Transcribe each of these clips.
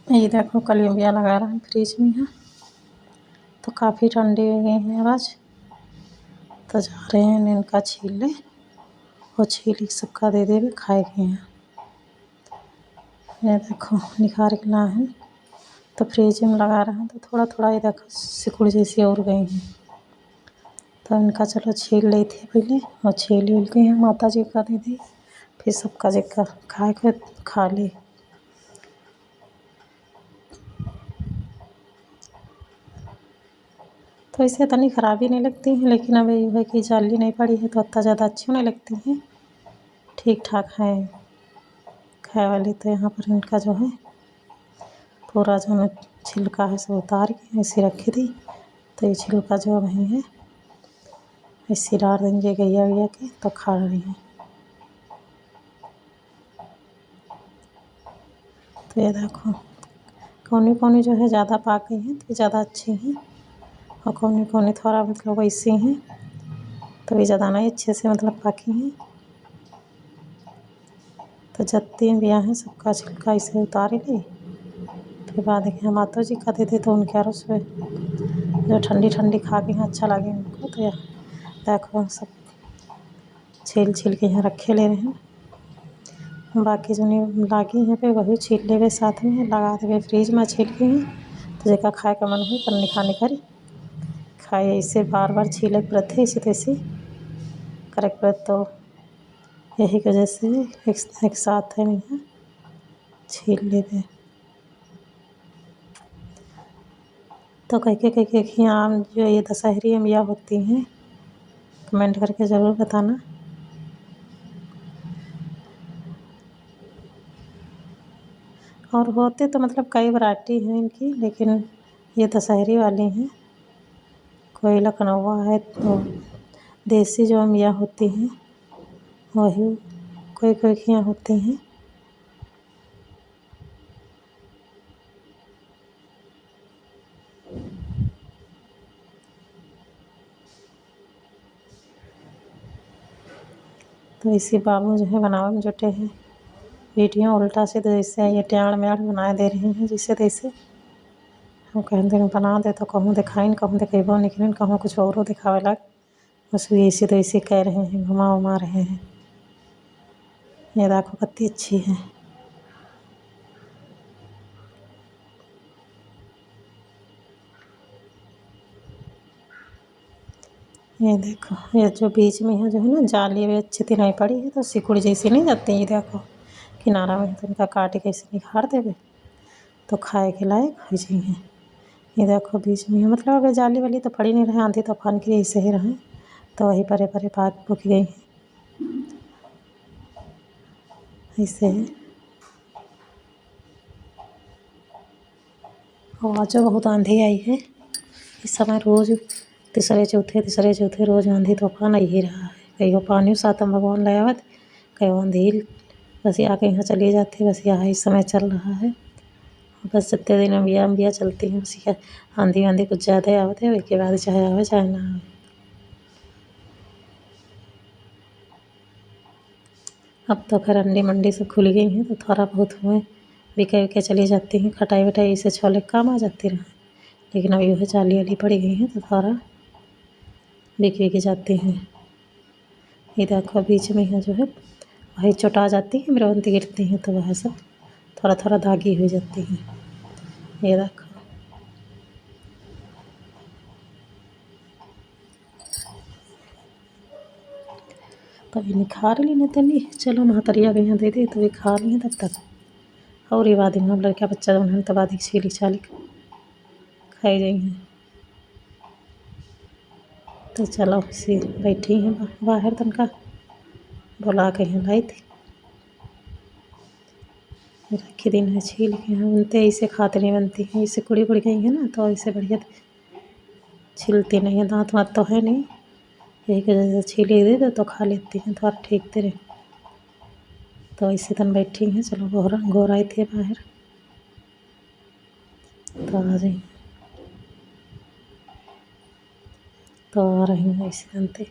ये देखो कलिम्बिया लगा रहा है फ्रिज में है, तो काफ़ी ठंडी हो गई है आज। तो जा रहे हैं इनका छील ले और छील सबका दे दे खाएंगे हैं। ये देखो निखार के ला है, तो फ्रिज में लगा रहा है, तो थोड़ा थोड़ा ये देखो सिकुड़ जैसी और गई हैं। तो इनका चलो छील ली थी पहले और छील उल के हैं माता जी का दे दी, फिर सबका जिक्र खाए के खा ली। तो इससे इतनी ख़राबी नहीं लगती है, लेकिन अब ये है कि जाली नहीं पड़ी है तो इतना ज़्यादा अच्छी नहीं लगती हैं, ठीक ठाक है खाए वाली। तो यहाँ पर इनका जो है पूरा जो है छिलका है सब उतार के ऐसे रखी थी, तो ये छिलका जो वहीं है ऐसे डाल देंगे गैया गैया के, तो खा रही हैं। तो ये देखो कौनी कौनी जो है ज़्यादा पाक गई हैं तो ज़्यादा अच्छी हैं, और कौनी कौनी थोड़ा मतलब वैसे हैं तो ये ज़्यादा नहीं अच्छे से मतलब पाकी हैं। तो जितनी भी हैं सबका छिलका इसे उतार ली। फिर बाद में माता जी का देते तो उनके और उसमें जो ठंडी ठंडी खा के अच्छा लगे उनको। तो देखो सब छील छील के यहाँ रखे ले रहे हैं, बाकी जो नहीं लागी यहाँ पे वही छील ले साथ में लगा देवे फ्रिज में छील के हैं। तो जगह खाए का मन हो पन्नी खाने कर खाए, ऐसे बार बार छीले पड़ते इसी तैसे करे पड़े। तो यही की वजह से एक साथ है यहाँ छील लेते। तो कह के आम जो ये दशहरी अमिया होती हैं कमेंट करके ज़रूर बताना। और होते तो मतलब कई वैरायटी हैं इनकी, लेकिन ये दशहरी वाली हैं। कोई लखनऊ है तो देसी जो अमिया होती हैं वही कोई कोई की यहाँ होती हैं। तो इसी बाबू जो है बनावे में जुटे हैं, वीडियो उल्टा से जैसे ये ट्याड़ म्याड़ बना दे रहे हैं जिससे तैसे। हम कहते हैं बना दे तो कहूँ दिखाइन कहूँ दिखेबो निकलिन कहूँ कुछ और दिखावे लग, बस ऐसे तो ऐसे कह रहे हैं घुमा उमा रहे हैं। ये देखो कितनी अच्छी है। ये देखो ये जो बीच में है जो है ना जाली भी अच्छी थी नहीं पड़ी है तो सिकुड़ जैसी नहीं जाती। ये देखो किनारा में तो इनका काट के ऐसे निखार देवे तो खाए के लायक हो जाइए। ये देखो बीच में है मतलब अगर जाली वाली तो पड़ी नहीं रहे, आंधी तूफान के ऐसे ही रहे तो वही परे परे पाक पुक गई हैं ऐसे है। और आज बहुत आंधी आई है इस समय, रोज़ तीसरे चौथे रोज़ आंधी तूफान आ ही रहा है। कहीं पानी सातम भगवान ले आवत, कहीं आंधी बस आके यहाँ चली जाती है। बस यहाँ इस समय चल रहा है, बस जितने दिन अम्बिया चलती हैं बस आंधी आंधी कुछ ज़्यादा आवत है, उसके बाद चाहे आवे चाहे ना आवे। अब तो खैर अंडी मंडी सब खुल गई हैं तो थोड़ा बहुत हुए बिके विके चली जाती हैं, खटाई वटाई इसे छोले काम आ जाती रहे। लेकिन अब यूँ जाली वाली पड़ी गई हैं तो थोड़ा बिक विक जाती हैं। ये देखो बीच में है जो है वही चोटा जाती है, मेरावंती गिरती हैं तो वह सब थोड़ा थोड़ा दागी हो जाती हैं। ये देखो तो ये निखार ली नहीं तनी चलो महतरिया के यहाँ दे दी तो ये खा ली तब तक। और ये बाद में लड़का बच्चा जो है तो बाद छीली छाली खाई गई हैं। तो चलो इसी बैठी हैं बाहर तनका बुला के यहाँ लाई थी रखी दिन है छील के यहाँ बनते ऐसे खाते नहीं बनती हैं, इससे कुड़ी कुड़ी गई है ना तो ऐसे बढ़िया छिलती नहीं है, दांत वाँत तो है नहीं, यही की वजह से छीली दे दो तो खा लेती हैं थोड़ा ठीक तेरे। तो इसी तन बैठी हैं चलो गोरा आई थी बाहर तो आ जाए तो आ रही हैं इसी तनते।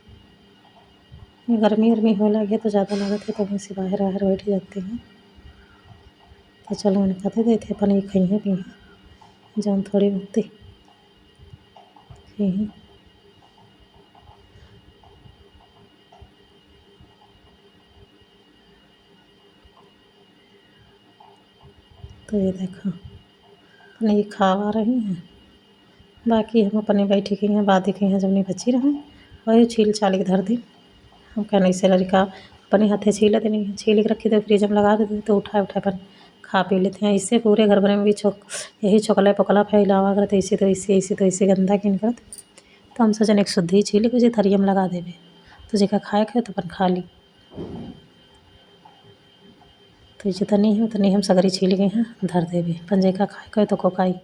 गर्मी हो लगे तो ज़्यादा लागत है तो वहीं से बाहर बाहर बैठ जाती हैं। तो चलो मैंने कहते देते अपन ये खाइए पिए जौन थोड़ी बहुती खाइए। तो ये देखो अपन ये खावा रही हैं, बाकी हम अपने बैठी गई हैं बादी गई हैं जब नहीं बची रहें वही छील छाल के धर दी। हम कहने से लड़का अपने हाथे छील लेते नहीं छील के रखी तो फ्रिज में लगा देते तो उठा अपन खा पी लेते हैं। इससे पूरे घर भर में भी यही छोकला पकला फैलावा करते ऐसे तो ऐसे गंदा किन करते। तो हम सोचने एक शुद्ध ही छील के थरिया में लगा देवे तो जेका खाए तो अपन खा ली। तो जितनी है उतनी हम सगरी छील गए हैं धर देवे अपन जेका खाए तो कोकाई।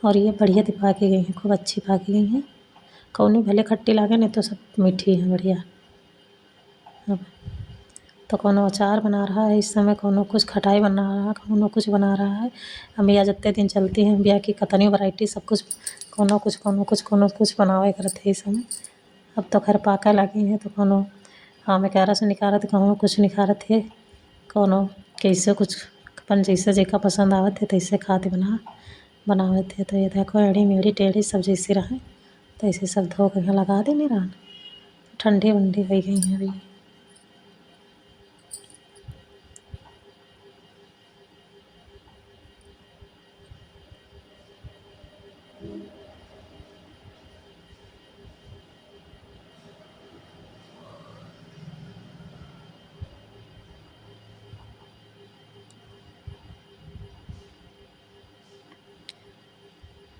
और ये बढ़िया पा के गई हैं, खूब अच्छी पा के गई हैं। कौनी भले खट्टी लागे नहीं तो सब मीठी है बढ़िया। अब तो कोनो अचार बना रहा है इस समय, कोनो कुछ खटाई बना रहा है, कोनो कुछ बना रहा है। हम या जितने दिन चलती हैं बिया की कतनी वैरायटी सब कुछ कोनो कुछ बनावे करते इस समय। अब तो खैर पाका लगी हैं तो कोनो में क्या रस निकारत कोनो कुछ निकारत है, कोनो कैसे कुछ अपन जैसे जेका पसंद आवत है तैसे खाते बनावत है। तो ये देखो एड़ी मेड़ी टेढ़ी सब जैसे रहे तो ऐसे सब धो के लगा देने रहन। ठंडी वंडी हो गई हैं अभी।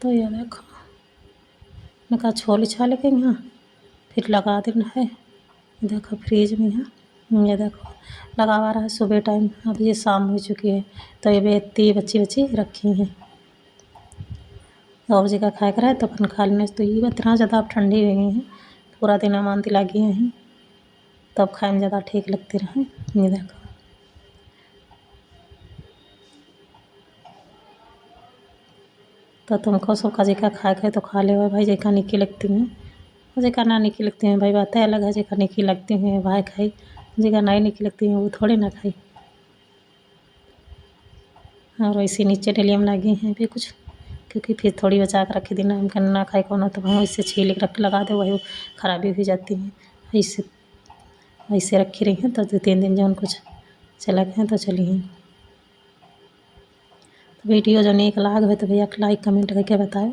तो ये देखो मैं कहा छोल छाल के यहाँ फिर लगा देना है। देखो फ्रिज में है ये देखो लगा हुआ रहा है सुबह टाइम। अब ये शाम हो चुकी है तो ये इतनी बच्ची रखी हैं और जगह खाए कर है तो अपन खा लेने। तो ये इतना ज़्यादा अब ठंडी हो गई हैं पूरा दिन मानती लगी हैं तब खाए में ज़्यादा ठीक लगती रहे। ये देखो तो तुमको सबका जेका खाए तो खा ले भाई जेका निकी लगती हैं और जेका ना निकी लगती हैं भाई बातें अलग है। जेका निकी लगती हैं भाई खाई, जेका नहीं निकी लगती हैं वो थोड़े ना खाई। और वैसे नीचे डलिया में लगी हैं भी कुछ क्योंकि फिर थोड़ी बचा कर रखी देना हम ना खाए कोनो तो हम इससे छील के रख लगा दे वही खराबी हो जाती हैं। ऐसे रखी रही हैं तो 2-3 दिन जौन कुछ चला गए हैं तो चलिए। तो वीडियो जो नीक लाग हो तो भैया लाइक कमेंट करके बताओ।